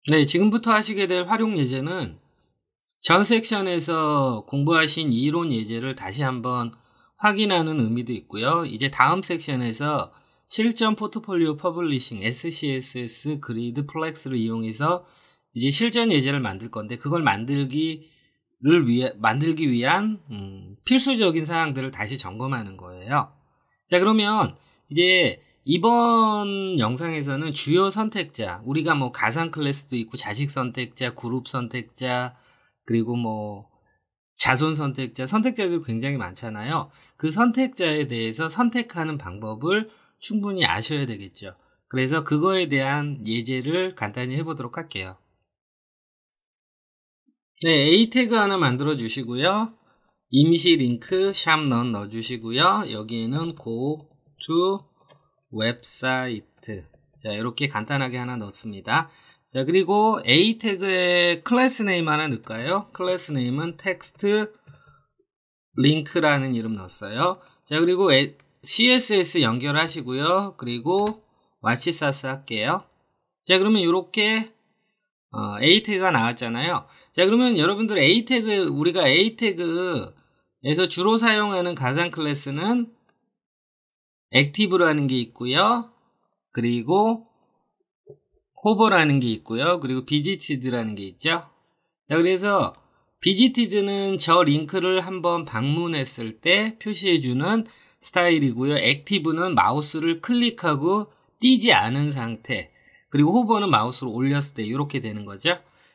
네, 지금부터 하시게 될 활용 예제는 전 섹션에서 공부하신 이론 예제를 다시 한번 확인하는 의미도 있고요. 이제 다음 섹션에서 실전 포트폴리오 퍼블리싱 SCSS 그리드 플렉스를 이용해서 이제 실전 예제를 만들 건데 그걸 만들기 위한 필수적인 사항들을 다시 점검하는 거예요. 자, 그러면 이제 이번 영상에서는 주요 선택자, 우리가 뭐 가상 클래스도 있고 자식 선택자, 그룹 선택자, 그리고 뭐 자손 선택자, 선택자들이 굉장히 많잖아요. 그 선택자에 대해서 선택하는 방법을 충분히 아셔야 되겠죠. 그래서 그거에 대한 예제를 간단히 해보도록 할게요. 네, A 태그 하나 만들어 주시고요. 임시 링크 샵넌 넣어주시고요. 여기에는 go to 웹사이트. 자, 이렇게 간단하게 하나 넣습니다. 자, 그리고 A 태그에 클래스 네임 하나 넣을까요? 클래스 네임은 텍스트 링크라는 이름 넣었어요. 자, 그리고 CSS 연결하시고요. 그리고 와치사스 할게요. 자, 그러면 이렇게 A 태그가 나왔잖아요. 자, 그러면 여러분들 우리가 A 태그에서 주로 사용하는 가상 클래스는 액티브라는 게 있고요. 그리고 호버라는 게 있고요. 그리고 비지티드라는 게 있죠. 자, 그래서 비지티드는 저 링크를 한번 방문했을 때 표시해주는 스타일이고요. 액티브는 마우스를 클릭하고 띄지 않은 상태. 그리고 호버는 마우스를 올렸을 때 이렇게 되는 거죠.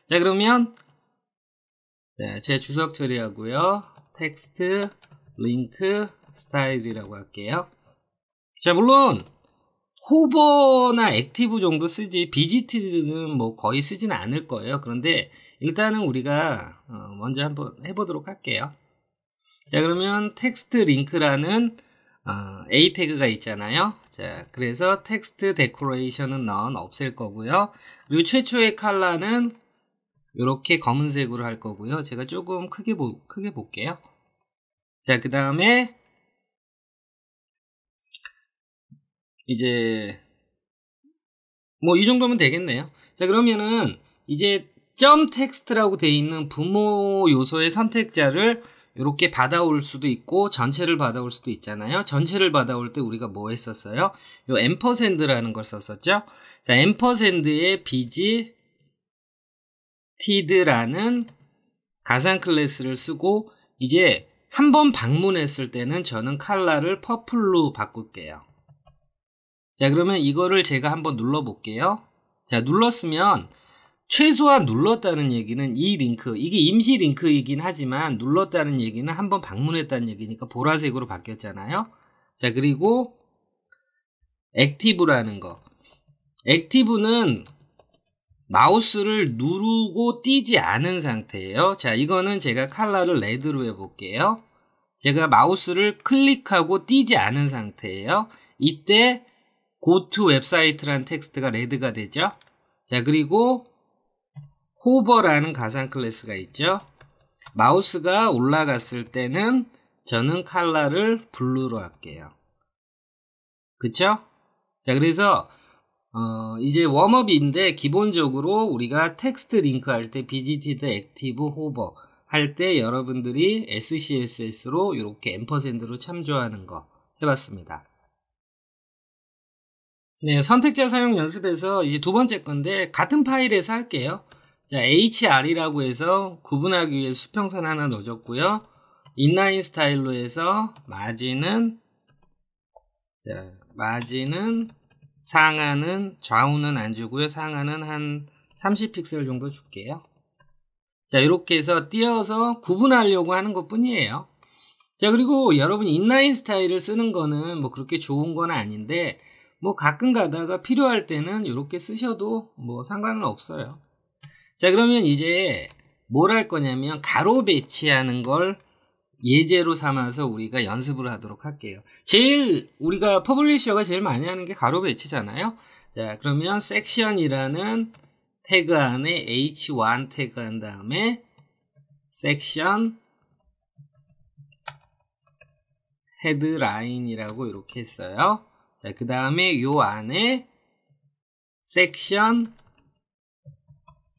자, 그러면 제 주석 처리하고요. 텍스트 링크 스타일이라고 할게요. 자, 물론 호버나 액티브 정도 쓰지 비지티드는 뭐 거의 쓰지는 않을 거예요. 그런데 일단은 우리가 먼저 한번 해보도록 할게요. 자, 그러면 텍스트 링크라는 A 태그가 있잖아요. 자, 그래서 텍스트 데코레이션은 none 없앨 거고요. 그리고 최초의 컬러는 이렇게 검은색으로 할 거고요. 제가 조금 크게 볼게요. 자, 그 다음에 이제 뭐 이 정도면 되겠네요. 자, 그러면은 이제 점 텍스트라고 되어 있는 부모 요소의 선택자를 이렇게 받아올 수도 있고 전체를 받아올 수도 있잖아요. 전체를 받아올 때 우리가 뭐 했었어요? 요 앰퍼샌드라는 걸 썼었죠. 자, 앰퍼샌드의 BGTid라는 가상 클래스를 쓰고 이제 한번 방문했을 때는 저는 컬러를 퍼플로 바꿀게요. 자, 그러면 이거를 제가 한번 눌러볼게요. 자, 눌렀으면 최소한 눌렀다는 얘기는 이 링크, 이게 임시 링크이긴 하지만 눌렀다는 얘기는 한번 방문했다는 얘기니까 보라색으로 바뀌었잖아요. 자, 그리고 액티브라는 거. 액티브는 마우스를 누르고 띄지 않은 상태예요. 자, 이거는 제가 컬러를 레드로 해볼게요. 제가 마우스를 클릭하고 띄지 않은 상태예요. 이때 go to 웹사이트라는 텍스트가 레드가 되죠. 자, 그리고 호버라는 가상 클래스가 있죠. 마우스가 올라갔을 때는 저는 컬러를 블루로 할게요. 그쵸? 자, 그래서 이제 웜업인데 기본적으로 우리가 텍스트 링크 할 때 BGTD, 액티브, 호버 할 때 여러분들이 SCSS로 이렇게 앰퍼샌드로 참조하는 거 해봤습니다. 네, 선택자 사용 연습에서 이제 두 번째 건데 같은 파일에서 할게요. 자, HR이라고 해서 구분하기 위해 수평선 하나 넣어줬고요. 인라인 스타일로 해서 마진은 상하는 좌우는 안 주고요. 상하는 한 30픽셀 정도 줄게요. 자, 이렇게 해서 띄어서 구분하려고 하는 것 뿐이에요. 자, 그리고 여러분 인라인 스타일을 쓰는 거는 뭐 그렇게 좋은 건 아닌데 뭐 가끔 가다가 필요할 때는 이렇게 쓰셔도 뭐 상관은 없어요. 자, 그러면 이제 뭘 할 거냐면 가로 배치하는 걸 예제로 삼아서 우리가 연습을 하도록 할게요. 우리가 퍼블리셔가 제일 많이 하는 게 가로 배치잖아요. 자, 그러면 섹션이라는 태그 안에 h1 태그 한 다음에 섹션 헤드라인이라고 이렇게 했어요. 자, 그 다음에 요 안에 섹션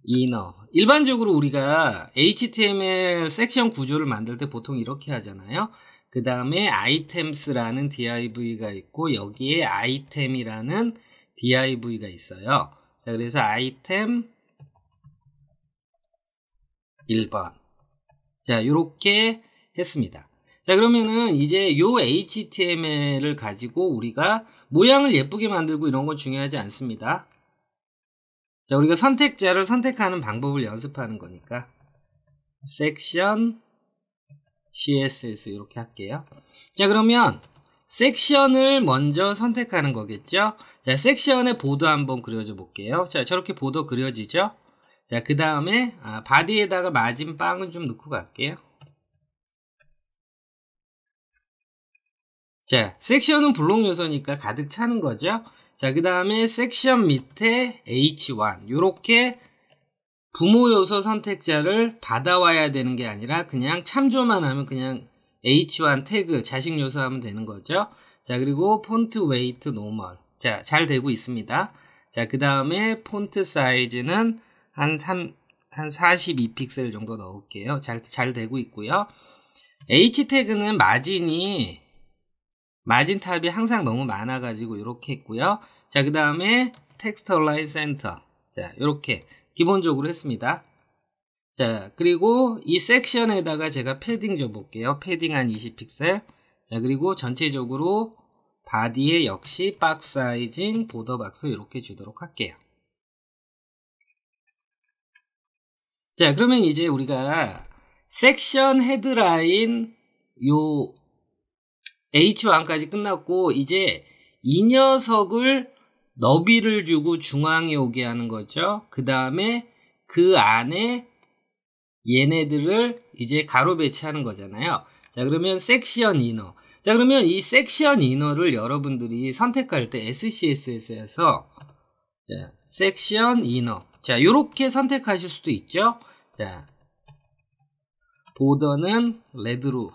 inner. 일반적으로 우리가 HTML 섹션 구조를 만들 때 보통 이렇게 하잖아요. 그 다음에 items라는 div가 있고 여기에 item이라는 div가 있어요. 자, 그래서 item 1번. 자, 요렇게 했습니다. 자, 그러면은 이제 요 HTML을 가지고 우리가 모양을 예쁘게 만들고 이런 건 중요하지 않습니다. 자, 우리가 선택자를 선택하는 방법을 연습하는 거니까 섹션 CSS 이렇게 할게요. 자, 그러면 섹션을 먼저 선택하는 거겠죠. 자, 섹션의 보더 한번 그려줘 볼게요. 자, 저렇게 보더 그려지죠. 자, 그 다음에 바디에다가 마진 빵은 좀 넣고 갈게요. 자, 섹션은 블록 요소니까 가득 차는 거죠. 자, 그 다음에 섹션 밑에 H1 요렇게 부모 요소 선택자를 받아와야 되는 게 아니라 그냥 참조만 하면 그냥 H1 태그 자식 요소 하면 되는 거죠. 자, 그리고 폰트 웨이트 노멀. 자, 잘 되고 있습니다. 자, 그 다음에 폰트 사이즈는 한 42픽셀 정도 넣을게요. 잘 되고 있고요. H 태그는 마진 탑이 항상 너무 많아가지고 이렇게 했고요. 자, 그 다음에 텍스트 얼라인 센터. 자, 이렇게 기본적으로 했습니다. 자, 그리고 이 섹션에다가 제가 패딩 줘볼게요. 패딩 한 20픽셀. 자, 그리고 전체적으로 바디에 역시 박스 사이징, 보더 박스 이렇게 주도록 할게요. 자, 그러면 이제 우리가 섹션 헤드라인 요 H1까지 끝났고 이제 이 녀석을 너비를 주고 중앙에 오게 하는 거죠. 그 다음에 그 안에 얘네들을 이제 가로 배치하는 거잖아요. 자, 그러면 섹션 이너. 자, 그러면 이 섹션 이너를 여러분들이 선택할 때 SCSS에서 자, 섹션 이너. 자, 요렇게 선택하실 수도 있죠. 자, 보더는 레드로.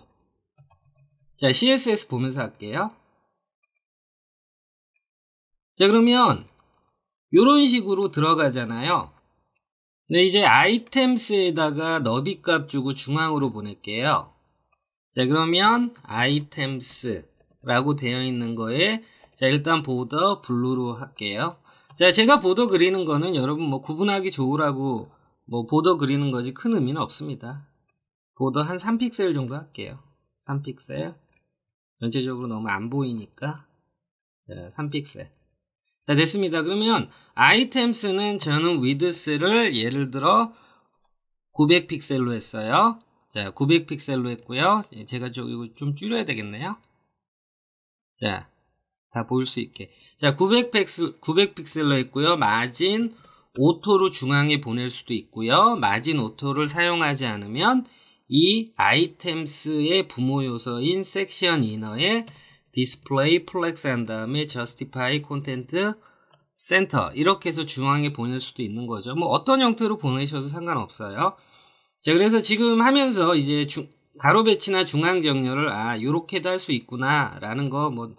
자, CSS 보면서 할게요. 자, 그러면 요런 식으로 들어가잖아요. 네, 이제 아이템스에다가 너비값 주고 중앙으로 보낼게요. 자, 그러면 아이템스라고 되어 있는 거에 자, 일단 보더 블루로 할게요. 자, 제가 보더 그리는 거는 여러분 뭐 구분하기 좋으라고 뭐 보더 그리는 거지 큰 의미는 없습니다. 보더 한 3픽셀 정도 할게요. 3픽셀. 전체적으로 너무 안 보이니까. 자, 3픽셀. 자, 됐습니다. 그러면 아이템스는 저는 위드스를 예를 들어 900픽셀로 했어요. 자, 900픽셀로 했고요. 제가 이거 좀 줄여야 되겠네요. 자, 다 보일 수 있게. 자, 900픽셀로 했고요. 마진 오토로 중앙에 보낼 수도 있고요. 마진 오토를 사용하지 않으면 이 아이템스의 부모 요소인 섹션 이너에 디스플레이 플렉스 한 다음에 justify content center 이렇게 해서 중앙에 보낼 수도 있는 거죠. 뭐 어떤 형태로 보내셔도 상관없어요. 자, 그래서 지금 하면서 이제 가로 배치나 중앙 정렬을 요렇게도 할 수 있구나 라는 거 뭐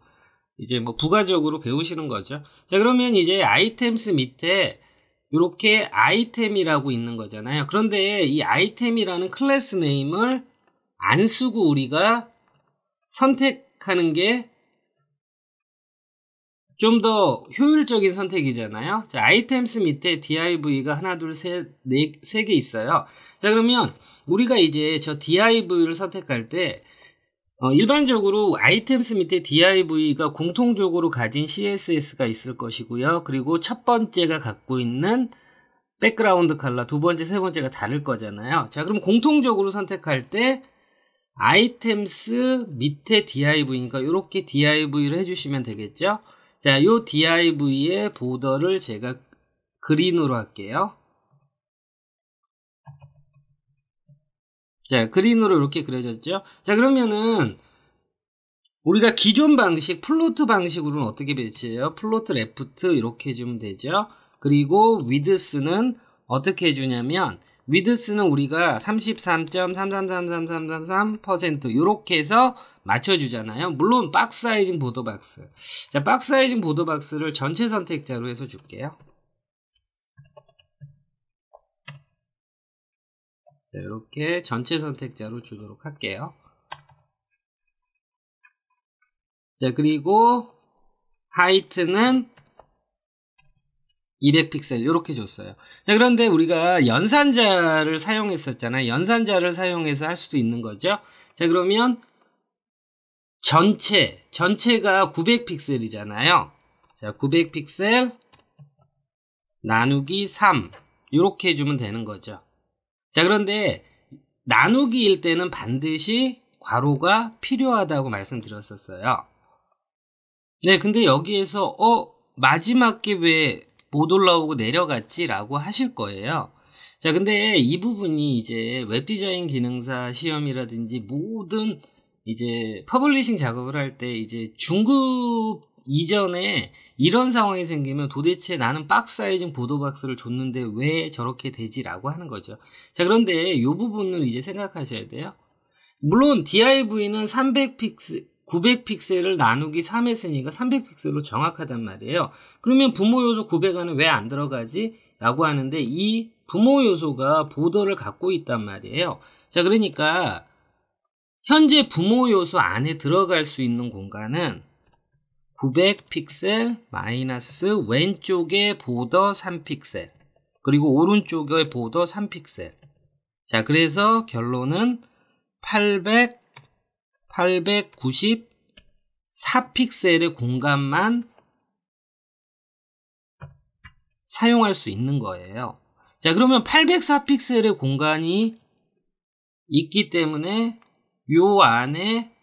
이제 뭐 부가적으로 배우시는 거죠. 자, 그러면 이제 아이템스 밑에 이렇게 아이템이라고 있는 거잖아요. 그런데 이 아이템이라는 클래스 네임을 안 쓰고 우리가 선택하는 게 좀 더 효율적인 선택이잖아요. 자, 아이템스 밑에 div가 하나, 둘, 셋, 세 개 있어요. 자, 그러면 우리가 이제 저 div를 선택할 때 일반적으로 아이템스 밑에 div가 공통적으로 가진 CSS가 있을 것이고요. 그리고 첫 번째가 갖고 있는 백그라운드 컬러, 두 번째, 세 번째가 다를 거잖아요. 자, 그럼 공통적으로 선택할 때 아이템스 밑에 div니까 이렇게 div를 해주시면 되겠죠. 자, 요 div의 보더를 제가 그린으로 할게요. 자, 그린으로 이렇게 그려졌죠. 자, 그러면은 우리가 기존 방식 플로트 방식으로는 어떻게 배치해요? 플로트 레프트 이렇게 해주면 되죠. 그리고 위드스는 어떻게 해주냐면 위드스는 우리가 33.333333% 이렇게 해서 맞춰주잖아요. 물론 박스 사이징 보더 박스. 자, 박스 사이징 보더 박스를 전체 선택자로 해서 줄게요. 자, 이렇게 전체 선택자로 주도록 할게요. 자, 그리고 하이트는 200픽셀 이렇게 줬어요. 자, 그런데 우리가 연산자를 사용했었잖아요. 연산자를 사용해서 할 수도 있는 거죠. 자, 그러면 전체가 900픽셀이잖아요. 자, 900픽셀 나누기 3 이렇게 해주면 되는 거죠. 자, 그런데 나누기일 때는 반드시 괄호가 필요하다고 말씀드렸었어요. 네, 근데 여기에서 마지막 게 왜 못 올라오고 내려갔지? 라고 하실 거예요. 자, 근데 이 부분이 이제 웹디자인 기능사 시험이라든지 모든 이제 퍼블리싱 작업을 할 때 이제 중급 이전에 이런 상황이 생기면 도대체 나는 박스 사이징 보도 박스를 줬는데 왜 저렇게 되지라고 하는 거죠. 자, 그런데 이 부분을 이제 생각하셔야 돼요. 물론 DIV는 900픽셀을 나누기 3 했으니까 300픽셀로 정확하단 말이에요. 그러면 부모 요소 900안은 왜 안 들어가지? 라고 하는데 이 부모 요소가 보더를 갖고 있단 말이에요. 자, 그러니까 현재 부모 요소 안에 들어갈 수 있는 공간은 900픽셀 마이너스 왼쪽에 보더 3픽셀 그리고 오른쪽에 보더 3픽셀. 자, 그래서 결론은 894픽셀의 공간만 사용할 수 있는 거예요. 자, 그러면 804픽셀의 공간이 있기 때문에 요 안에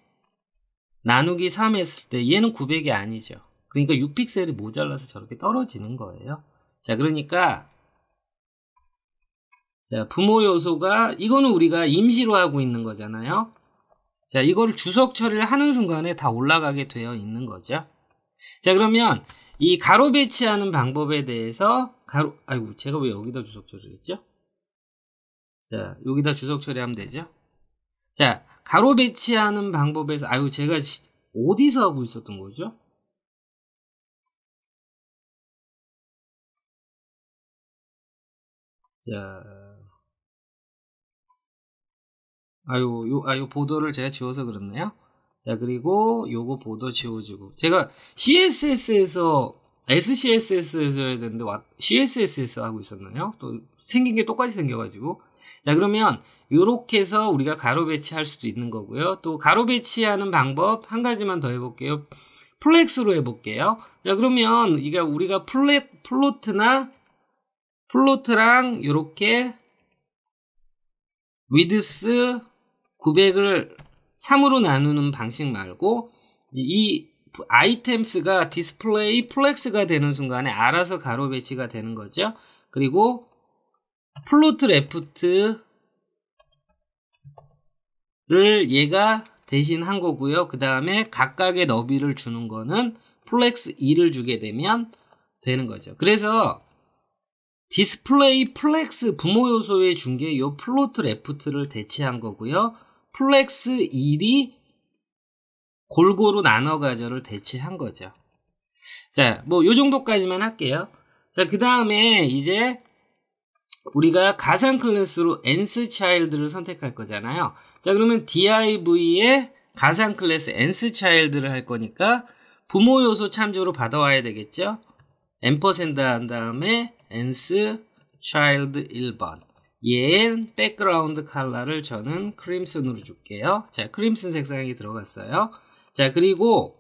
나누기 3 했을 때 얘는 900이 아니죠. 그러니까 6픽셀이 모자라서 저렇게 떨어지는 거예요. 자, 그러니까 자, 부모 요소가 이거는 우리가 임시로 하고 있는 거잖아요. 자, 이걸 주석 처리를 하는 순간에 다 올라가게 되어 있는 거죠. 자, 그러면 이 가로 배치하는 방법에 대해서 아이고, 제가 왜 여기다 주석 처리를 했죠? 자, 여기다 주석 처리하면 되죠. 자, 가로 배치하는 방법에서 아이고, 제가 어디서 하고 있었던 거죠? 자, 요 보도를 제가 지워서 그렇네요. 자, 그리고 요거 보도 지워주고. 제가 CSS에서, SCSS에서 해야 되는데, CSS에서 하고 있었나요? 또 생긴 게 똑같이 생겨가지고. 자, 그러면 요렇게 해서 우리가 가로 배치할 수도 있는 거고요. 또 가로 배치하는 방법 한 가지만 더 해볼게요. 플렉스로 해볼게요. 자, 그러면 이게 우리가 플로트랑 요렇게 위드스 900을 3으로 나누는 방식 말고 이 아이템스가 디스플레이 플렉스가 되는 순간에 알아서 가로 배치가 되는 거죠. 그리고 플로트 레프트를 얘가 대신 한 거고요. 그 다음에 각각의 너비를 주는 거는 플렉스 2를 주게 되면 되는 거죠. 그래서 디스플레이 플렉스 부모 요소에 준 게 요 플로트 레프트를 대체한 거고요. 플렉스 1이 골고루 나눠 가져를 대체한 거죠. 자, 뭐 요 정도까지만 할게요. 자, 그 다음에 이제 우리가 가상 클래스로 nth child를 선택할 거잖아요. 자, 그러면 div의 가상 클래스 nth child를 할 거니까 부모 요소 참조로 받아와야 되겠죠. 앰퍼샌드 한 다음에 nth child 1번. 얘는 백그라운드 컬러를 저는 크림슨으로 줄게요. 자, 크림슨 색상이 들어갔어요. 자, 그리고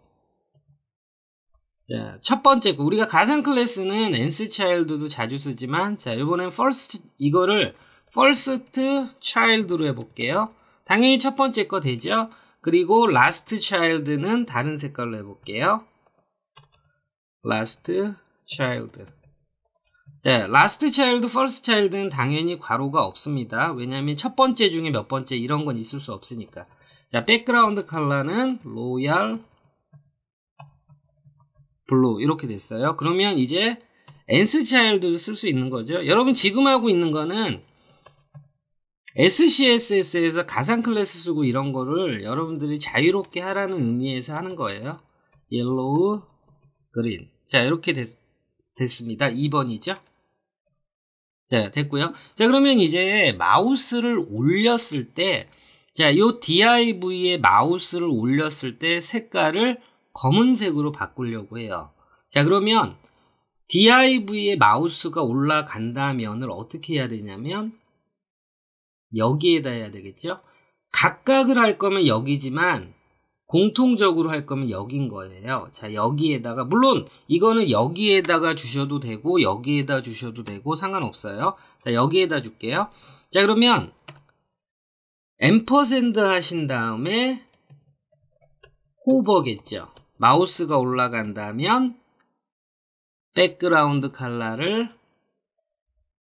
자, 첫 번째 거 우리가 가상 클래스는 nth child도 자주 쓰지만 자, 이번엔 이거를 first child로 해볼게요. 당연히 첫 번째 거 되죠. 그리고 last child는 다른 색깔로 해볼게요. last child. 자, last child, first child는 당연히 괄호가 없습니다. 왜냐하면 첫 번째 중에 몇 번째 이런 건 있을 수 없으니까. 자, 백그라운드 컬러는 로얄 블루 이렇게 됐어요. 그러면 이제 nth child도 쓸 수 있는 거죠. 여러분 지금 하고 있는 거는 SCSS에서 가상 클래스 쓰고 이런 거를 여러분들이 자유롭게 하라는 의미에서 하는 거예요. 옐로우, 그린. 자, 이렇게 됐습니다. 2번이죠. 자, 됐고요. 자, 그러면 이제 마우스를 올렸을 때, 자, 요 DIV에 마우스를 올렸을 때 색깔을 검은색으로 바꾸려고 해요. 자, 그러면 DIV에 마우스가 올라간다면을 어떻게 해야 되냐면, 여기에다 해야 되겠죠? 각각을 할 거면 여기지만, 공통적으로 할 거면 여긴 거예요. 자, 여기에다가, 물론 이거는 여기에다가 주셔도 되고 여기에다 주셔도 되고 상관없어요. 자, 여기에다 줄게요. 자, 그러면 앰퍼샌드 하신 다음에 호버겠죠. 마우스가 올라간다면 백그라운드 컬러를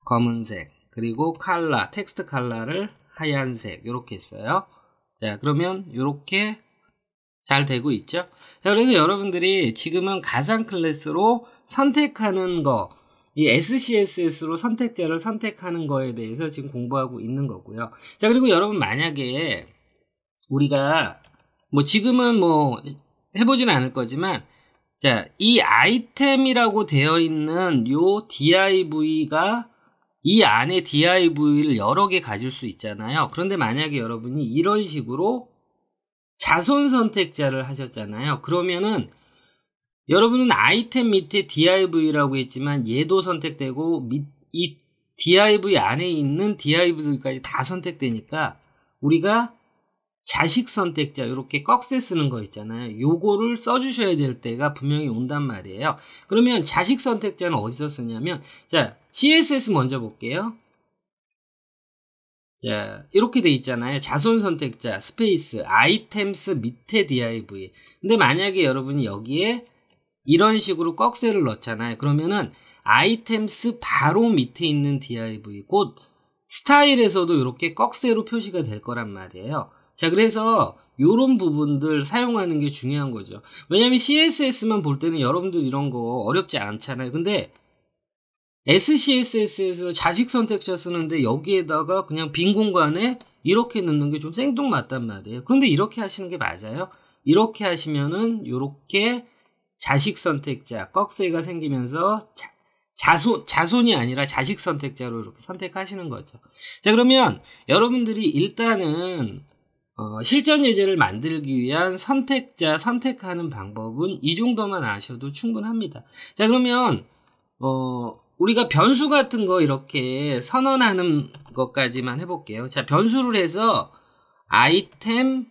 검은색, 그리고 컬러, 텍스트 컬러를 하얀색 이렇게 했어요. 자, 그러면 이렇게 잘 되고 있죠. 자, 그래서 여러분들이 지금은 가상 클래스로 선택하는 거, 이 SCSS로 선택자를 선택하는 거에 대해서 지금 공부하고 있는 거고요. 자, 그리고 여러분 만약에 우리가 뭐 지금은 뭐 해보진 않을 거지만, 자, 이 아이템이라고 되어 있는 요 DIV가 이 안에 DIV를 여러 개 가질 수 있잖아요. 그런데 만약에 여러분이 이런 식으로 자손 선택자를 하셨잖아요. 그러면은 여러분은 아이템 밑에 DIV라고 했지만 얘도 선택되고 이 DIV 안에 있는 DIV들까지 다 선택되니까 우리가 자식 선택자 이렇게 꺽쇠 쓰는 거 있잖아요. 요거를 써주셔야 될 때가 분명히 온단 말이에요. 그러면 자식 선택자는 어디서 쓰냐면, 자, CSS 먼저 볼게요. 자, 이렇게 돼 있잖아요. 자손 선택자, 스페이스, 아이템스 밑에 div. 근데 만약에 여러분이 여기에 이런 식으로 꺽쇠를 넣잖아요. 그러면은 아이템스 바로 밑에 있는 div, 곧 스타일에서도 이렇게 꺽쇠로 표시가 될 거란 말이에요. 자, 그래서 요런 부분들 사용하는 게 중요한 거죠. 왜냐면 CSS만 볼 때는 여러분들 이런 거 어렵지 않잖아요. 근데 SCSS에서 자식 선택자 쓰는데 여기에다가 그냥 빈 공간에 이렇게 넣는 게 좀 생뚱맞단 말이에요. 그런데 이렇게 하시는 게 맞아요. 이렇게 하시면은 이렇게 자식 선택자 꺽쇠가 생기면서 자손이 아니라 자식 선택자로 이렇게 선택하시는 거죠. 자, 그러면 여러분들이 일단은 실전 예제를 만들기 위한 선택자 선택하는 방법은 이 정도만 아셔도 충분합니다. 자, 그러면 우리가 변수 같은 거 이렇게 선언하는 것까지만 해볼게요. 자, 변수를 해서 아이템스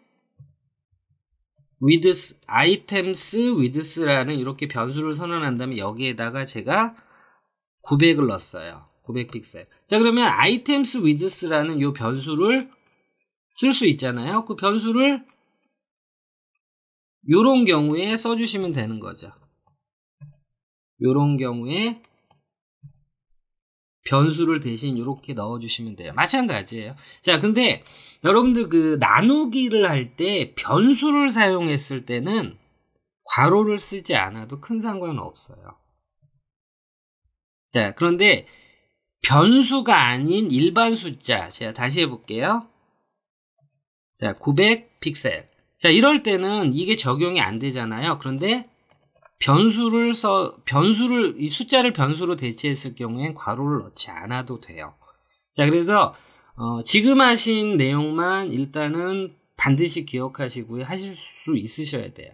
width라는 이렇게 변수를 선언한 다음에 여기에다가 제가 900을 넣었어요. 900 픽셀. 자, 그러면 아이템스 width라는 이 변수를 쓸 수 있잖아요. 그 변수를 요런 경우에 써주시면 되는 거죠. 요런 경우에 변수를 대신 이렇게 넣어주시면 돼요. 마찬가지예요. 자, 근데 여러분들 그 나누기를 할 때 변수를 사용했을 때는 괄호를 쓰지 않아도 큰 상관은 없어요. 자, 그런데 변수가 아닌 일반 숫자, 제가 다시 해볼게요. 자, 900 픽셀. 자, 이럴 때는 이게 적용이 안 되잖아요. 그런데 이 숫자를 변수로 대체했을 경우엔 괄호를 넣지 않아도 돼요. 자, 그래서 지금 하신 내용만 일단은 반드시 기억하시고요. 하실 수 있으셔야 돼요.